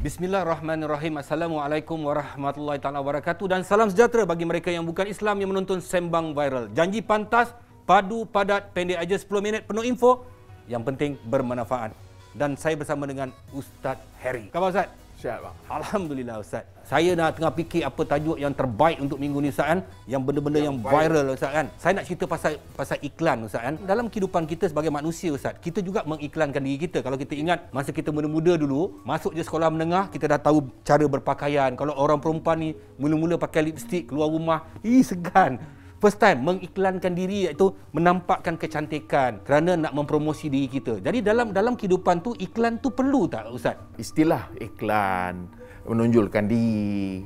Bismillahirrahmanirrahim. Assalamualaikum warahmatullahi taala wabarakatuh dan salam sejahtera bagi mereka yang bukan Islam yang menonton Sembang Viral. Janji pantas, padu, padat, pendek aja 10 minit, penuh info, yang penting bermanfaat. Dan saya bersama dengan Ustaz Harry. Khabar Ustaz? Sihat bang. Alhamdulillah Ustaz. Saya dah tengah fikir apa tajuk yang terbaik untuk minggu ni Ustaz kan. Yang benda-benda yang viral Ustaz kan. Saya nak cerita pasal iklan Ustaz kan. Dalam kehidupan kita sebagai manusia Ustaz, kita juga mengiklankan diri kita. Kalau kita ingat masa kita muda-muda dulu, masuk je sekolah menengah, kita dah tahu cara berpakaian. Kalau orang perempuan ni mula-mula pakai lipstick keluar rumah, segan. First time mengiklankan diri, iaitu menampakkan kecantikan kerana nak mempromosi diri kita. Jadi dalam kehidupan tu, iklan tu perlu tak Ustaz? Istilah iklan, menonjolkan diri,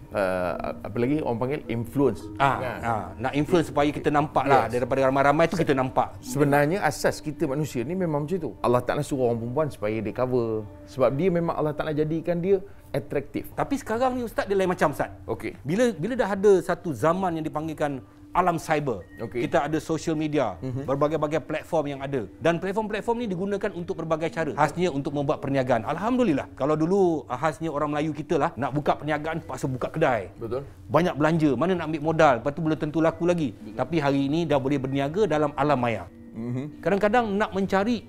apa lagi orang panggil influence. Nak influence supaya kita nampak lah, daripada ramai-ramai tu kita nampak. Sebenarnya asas kita manusia ni memang macam tu. Allah Ta'ala suruh orang perempuan supaya dia cover. Sebab dia memang Allah Ta'ala jadikan dia atraktif. Tapi sekarang ni Ustaz, dia lain macam Ustaz. Okey. Bila dah ada satu zaman yang dipanggilkan alam cyber. Kita ada social media, berbagai-bagai platform yang ada. Dan platform-platform ni digunakan untuk berbagai cara. Khasnya untuk membuat perniagaan. Alhamdulillah. Kalau dulu khasnya orang Melayu kita lah, nak buka perniagaan paksa buka kedai. Betul. Banyak belanja, mana nak ambil modal, lepas tu belum tentu laku lagi. Tapi hari ini dah boleh berniaga dalam alam maya. Kadang-kadang nak mencari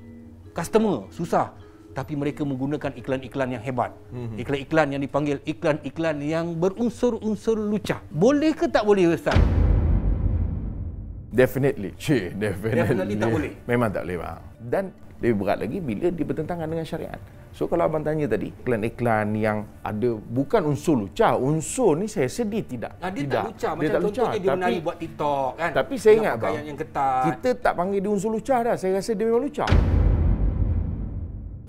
customer susah. Tapi mereka menggunakan iklan-iklan yang hebat. Iklan-iklan yang dipanggil iklan-iklan yang berunsur-unsur lucah. Boleh ke tak boleh Ustaz? Definitely. Definitely tak boleh. Memang tak boleh bang. Dan lebih berat lagi bila dia bertentangan dengan syariat. So kalau abang tanya tadi, iklan-iklan yang ada bukan unsur lucah. Unsur ni saya sedih tidak. Dia tak lucah. Macam contohnya dia menari buat TikTok kan. Tapi saya ingat bang, yang ketat. kita tak panggil dia unsur lucah dah. Saya rasa dia memang lucah.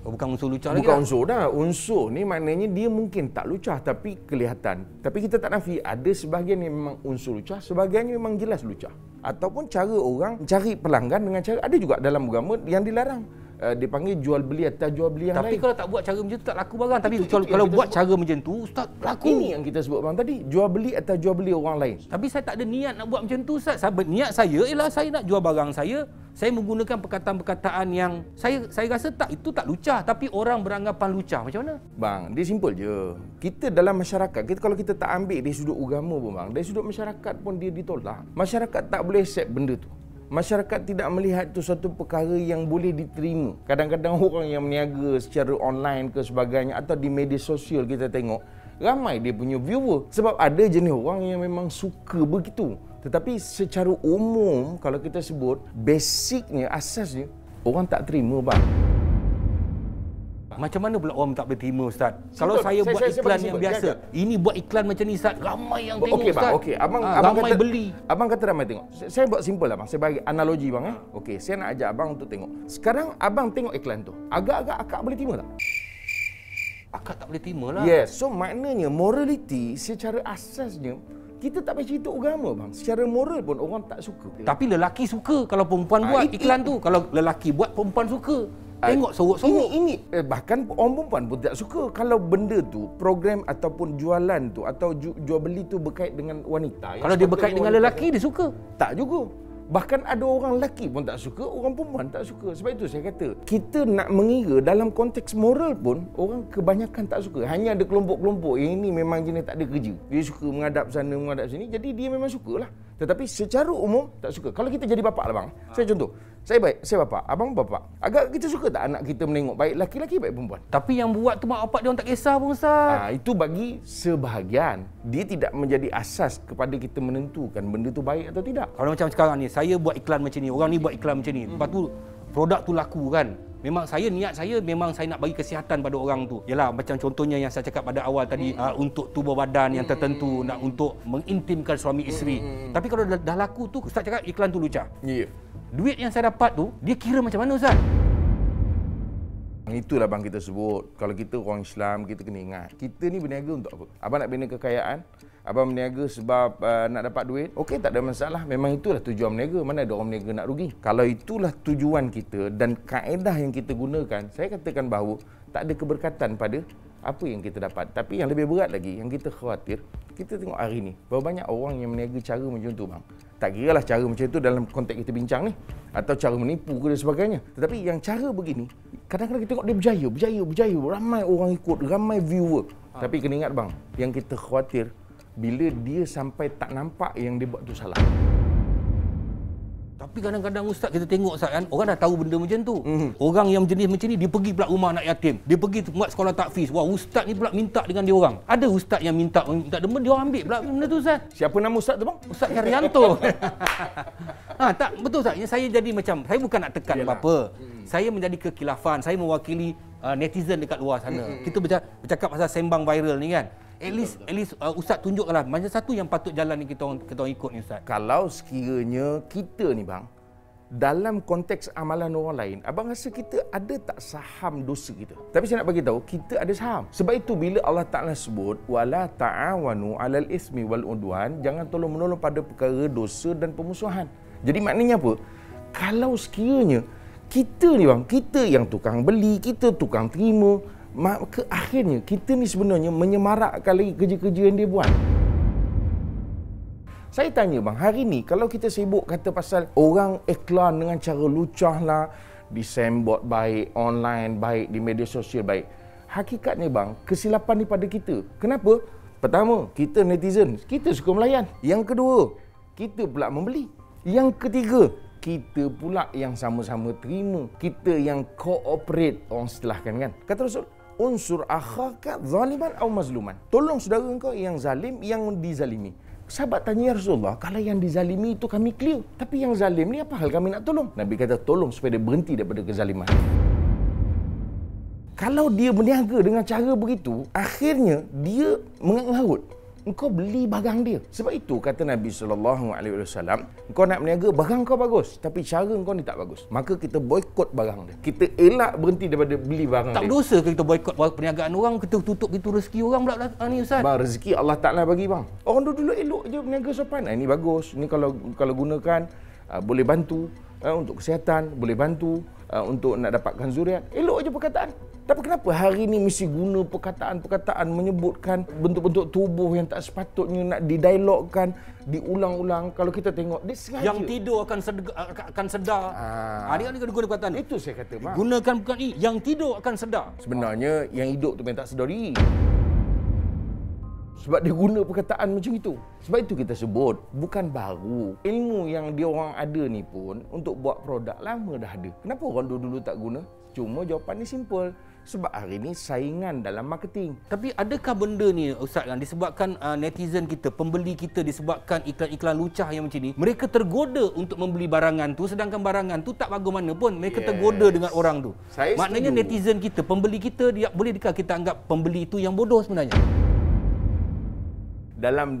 Bukan unsur lucah lagi. Bukan unsur dah. Unsur ni maknanya dia mungkin tak lucah tapi kelihatan. Tapi kita tak nafi ada sebahagian yang memang unsur lucah, sebahagiannya memang jelas lucah. Ataupun cara orang cari pelanggan dengan cara, ada juga dalam agama yang dilarang. Dipanggil jual beli atau jual beli yang lain. Tapi kalau tak buat cara macam tu tak laku barang. Tapi kalau buat cara macam tu Ustaz, laku. Ini yang kita sebut bang tadi, jual beli atau jual beli orang lain. Tapi saya tak ada niat nak buat macam tu Ustaz. Niat saya ialah saya nak jual barang saya. Saya menggunakan perkataan-perkataan yang saya rasa itu tak lucah, tapi orang beranggapan lucah. Macam mana? Bang, dia simple je. Kita dalam masyarakat, kalau kita tak ambil dari sudut agama pun bang, dari sudut masyarakat pun dia ditolak. Masyarakat tak boleh accept benda tu. Masyarakat tidak melihat itu satu perkara yang boleh diterima. Kadang-kadang orang yang berniaga secara online ke sebagainya atau di media sosial kita tengok, ramai dia punya viewer. Sebab ada jenis orang yang memang suka begitu. Tetapi secara umum, kalau kita sebut, basicnya, asasnya, orang tak terima bang. Macam mana pula orang tak boleh terima Ustaz? Kalau saya buat iklan yang biasa, ini buat iklan macam ni Ustaz, ramai yang tengok Ustaz. Okey, abang ramai kata, beli. Abang kata ramai tengok. Saya buat simple lah bang. Saya bagi analogi bang. Okey, saya nak ajak abang untuk tengok. Sekarang abang tengok iklan tu. Agak-agak akak boleh terima tak? Akak tak boleh terima lah. Yes, so maknanya morality secara asasnya kita tak payah cerita agama bang. Secara moral pun orang tak suka. Tapi lelaki suka kalau perempuan buat iklan tu. Kalau lelaki buat, perempuan suka. Tengok sorok-sorok. Ini bahkan orang perempuan pun tak suka kalau benda tu, program ataupun jualan tu atau jual beli tu berkait dengan wanita. Kalau dia berkait dengan lelaki, dia suka. Tak juga. Bahkan ada orang lelaki pun tak suka, orang perempuan tak suka. Sebab itu saya kata, kita nak mengira dalam konteks moral pun, orang kebanyakan tak suka. Hanya ada kelompok-kelompok yang ini memang jenis tak ada kerja. Dia suka menghadap sana, menghadap sini, jadi dia memang sukalah. Tetapi secara umum tak suka. Kalau kita jadi bapak lah bang, saya contoh. Saya bapak, abang bapak. Agak kita suka tak anak kita menengok baik laki-laki baik perempuan? Tapi yang buat tu mak bapak dia orang tak kisah pun Ustaz. Itu bagi sebahagian. Dia tidak menjadi asas kepada kita menentukan benda tu baik atau tidak. Kalau macam sekarang ni, saya buat iklan macam ni, orang ni buat iklan macam ni. Lepas tu produk tu laku kan. Memang niat saya memang saya nak bagi kesihatan pada orang tu. Yalah macam contohnya yang saya cakap pada awal tadi, untuk tubuh badan yang tertentu, nak untuk mengintimkan suami isteri. Tapi kalau dah laku tu, Ustaz cakap iklan tu lucah. Ya. Duit yang saya dapat tu, dia kira macam mana Ustaz? Itulah bang kita sebut. Kalau kita orang Islam, kita kena ingat. Kita ni berniaga untuk apa? Abang nak bina kekayaan, abang berniaga sebab nak dapat duit. Okey, tak ada masalah. Memang itulah tujuan berniaga. Mana ada orang berniaga nak rugi? Kalau itulah tujuan kita dan kaedah yang kita gunakan, saya katakan bahawa tak ada keberkatan pada apa yang kita dapat. Tapi yang lebih berat lagi, yang kita khawatir, kita tengok hari ni, berapa banyak orang yang meniaga cara macam tu bang. Tak kira lah cara macam tu dalam konteks kita bincang ni, atau cara menipu ke dan sebagainya. Tetapi yang cara begini, kadang-kadang kita tengok dia berjaya. Ramai orang ikut, ramai viewer. Tapi kena ingat bang, yang kita khawatir, bila dia sampai tak nampak yang dia buat tu salah. Tapi kadang-kadang ustaz kita tengok ustaz kan, orang dah tahu benda macam tu. Orang yang jenis macam ni dia pergi pula rumah anak yatim. Dia pergi buat sekolah takfiz. Wah, ustaz ni pula minta dengan dia orang. Ada ustaz yang minta demen dia orang ambil pula benda tu ustaz. Siapa nama ustaz tu bang? Ustaz Haryanto. Tak betul ustaz. Yang saya jadi macam, saya bukan nak tekan apa-apa. Saya menjadi kekhilafan, saya mewakili netizen dekat luar sana. Kita bercakap pasal sembang viral ni kan. At least ustaz tunjuklah macam satu yang patut jalan ni kita orang ikut ni ustaz. Kalau sekiranya kita ni bang, dalam konteks amalan orang lain, abang rasa kita ada tak saham dosa kita? Tapi saya nak bagi tahu, kita ada saham. Sebab itu bila Allah Taala sebut wala ta'awanu 'alal ismi wal udwan, jangan tolong-menolong pada perkara dosa dan permusuhan. Jadi maknanya apa? Kalau sekiranya kita ni bang, kita yang tukang beli, kita tukang terima, maka akhirnya kita ni sebenarnya menyemarakkan lagi kerja-kerja yang dia buat. Saya tanya bang, hari ni kalau kita sibuk kata pasal orang iklan dengan cara lucah lah, di sembot baik, online baik, di media sosial baik. Hakikatnya bang, kesilapan ni pada kita. Kenapa? Pertama, kita netizen, kita suka melayan. Yang kedua, kita pula membeli. Yang ketiga, kita pula yang sama-sama terima. Kita yang cooperate, orang istilahkan kan. Kata Rasul, unsur akhaka zaliman atau mazluman. Tolong saudara engkau yang zalim, yang dizalimi. Sahabat tanya, ya Rasulullah, kalau yang dizalimi itu kami clear, tapi yang zalim ni apa hal kami nak tolong? Nabi kata, tolong supaya dia berhenti daripada kezaliman. Kalau dia berniaga dengan cara begitu, akhirnya dia mengarut. Engkau beli barang dia. Sebab itu kata Nabi SAW, engkau nak berniaga, barang kau bagus, tapi cara engkau ni tak bagus. Maka kita boikot barang dia. Kita elak berhenti daripada beli barang dia. Tak dosa ke kita boikot perniagaan orang, kita tutup itu rezeki orang pula ni ustaz? Bang, rezeki Allah Ta'ala bagi bang. Orang dulu elok je berniaga sopan. Ini bagus. Ini kalau gunakan, boleh bantu untuk kesihatan, boleh bantu untuk nak dapatkan zuriat. Elok je perkataan. Tapi kenapa hari ni mesti guna perkataan-perkataan menyebutkan bentuk-bentuk tubuh yang tak sepatutnya, nak didialogkan, diulang-ulang. Kalau kita tengok, dia sengaja. Yang tidur akan sedar. Dia guna perkataan. Itu saya kata, bang. Gunakan bukan yang tidur akan sedar. Sebenarnya yang hidup tu memang tak sedar diri. Sebab dia guna perkataan macam itu. Sebab itu kita sebut, bukan baru. Ilmu yang dia orang ada ni pun, untuk buat produk lama dah ada. Kenapa orang dulu tak guna? Cuma jawapan ni simple. Sebab hari ni saingan dalam marketing. Tapi adakah benda ni ustaz kan disebabkan netizen kita, pembeli kita, disebabkan iklan-iklan lucah yang macam ni, mereka tergoda untuk membeli barangan tu, sedangkan barangan tu tak bagaimana pun mereka tergoda dengan orang tu. Maknanya netizen kita, pembeli kita, bolehkah kita anggap pembeli itu yang bodoh sebenarnya? Dalam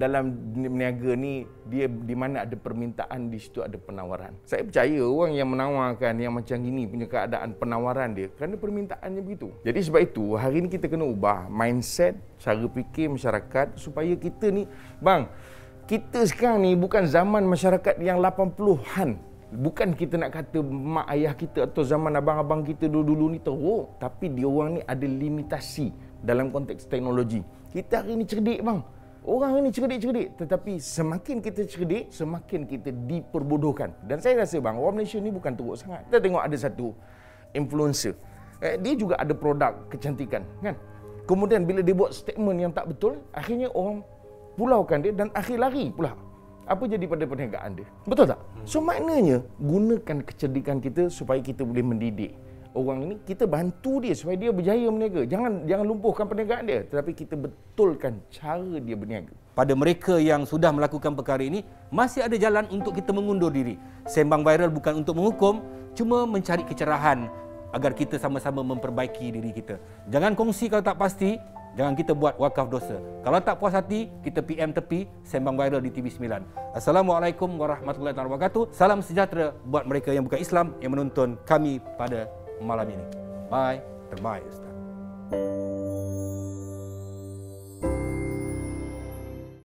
berniaga ni, dia di mana ada permintaan, di situ ada penawaran. Saya percaya orang yang menawarkan yang macam gini punya keadaan penawaran dia kerana permintaannya begitu. Jadi sebab itu hari ni kita kena ubah mindset, cara fikir masyarakat supaya kita ni, bang, kita sekarang ni bukan zaman masyarakat yang 80-an. Bukan kita nak kata mak ayah kita atau zaman abang-abang kita dulu-dulu ni teruk, tapi dia orang ni ada limitasi dalam konteks teknologi. Kita hari ni cerdik bang. Orang ini cerdik-cerdik, tetapi semakin kita cerdik, semakin kita diperbodohkan. Dan saya rasa bang, orang Malaysia ni bukan teruk sangat. Kita tengok ada satu influencer. Dia juga ada produk kecantikan, kan? Kemudian bila dia buat statement yang tak betul, akhirnya orang pulaukan dia dan akhir lari pula. Apa jadi pada perniagaan dia? Betul tak? So maknanya, gunakan kecerdikan kita supaya kita boleh mendidik orang ini, kita bantu dia supaya dia berjaya berniaga. Jangan lumpuhkan perniagaan dia, tetapi kita betulkan cara dia berniaga. Pada mereka yang sudah melakukan perkara ini, masih ada jalan untuk kita mengundur diri. Sembang viral bukan untuk menghukum, cuma mencari kecerahan agar kita sama-sama memperbaiki diri kita. Jangan kongsi kalau tak pasti, jangan kita buat wakaf dosa. Kalau tak puas hati, kita PM tepi Sembang Viral di TV9. Assalamualaikum warahmatullahi wabarakatuh. Salam sejahtera buat mereka yang bukan Islam yang menonton kami pada malam ini. Bye. Terbaik Ustaz.